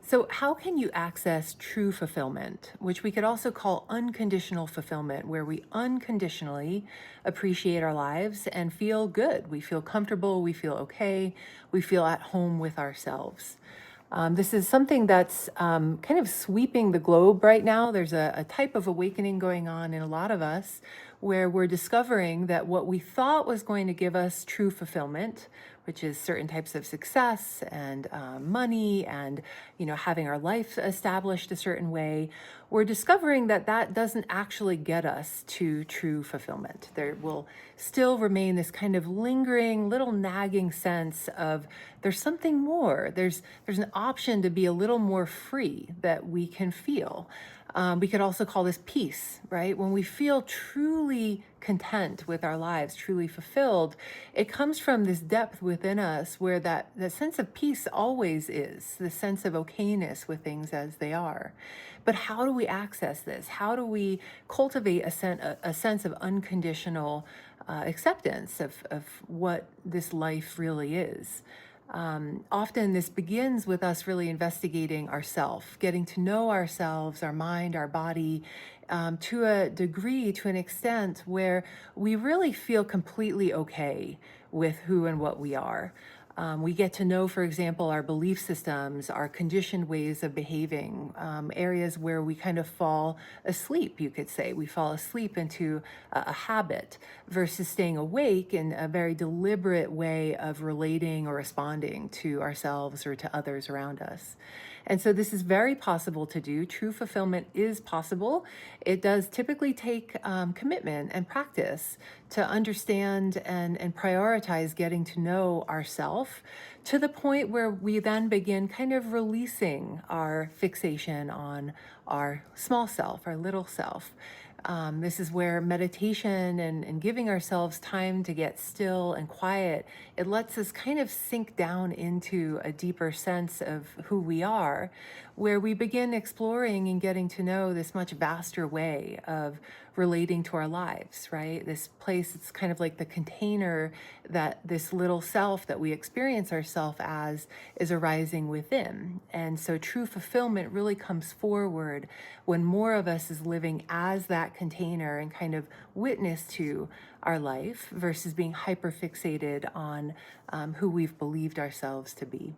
So, how can you access true fulfillment, which we could also call unconditional fulfillment, where we unconditionally appreciate our lives and feel good? We feel comfortable, we feel okay, we feel at home with ourselves. This is something that's kind of sweeping the globe right now. There's a type of awakening going on in a lot of us where we're discovering that what we thought was going to give us true fulfillment, which is certain types of success and money and having our life established a certain way, we're discovering that that doesn't actually get us to true fulfillment. There will still remain this kind of lingering little nagging sense of there's something more. There's an option to be a little more free that we can feel. We could also call this peace, right? When we feel truly content with our lives, truly fulfilled, it comes from this depth within us where that sense of peace always is, the sense of okayness with things as they are. But how do we access this? How do we cultivate a sense of unconditional acceptance of what this life really is? Often this begins with us really investigating ourself, getting to know ourselves, our mind, our body, to a degree, to an extent where we really feel completely okay with who and what we are. We get to know, for example, our belief systems, our conditioned ways of behaving, areas where we kind of fall asleep, you could say. We fall asleep into a habit versus staying awake in a very deliberate way of relating or responding to ourselves or to others around us. And so this is very possible to do. True fulfillment is possible. It does typically take commitment and practice to understand and prioritize getting to know ourselves to the point where we then begin kind of releasing our fixation on our small self, our little self. This is where meditation and giving ourselves time to get still and quiet, it lets us kind of sink down into a deeper sense of who we are, where we begin exploring and getting to know this much vaster way of relating to our lives, right? This place, it's kind of like the container that this little self that we experience ourselves as is arising within. And so true fulfillment really comes forward when more of us is living as that container and kind of witness to our life versus being hyper fixated on who we've believed ourselves to be.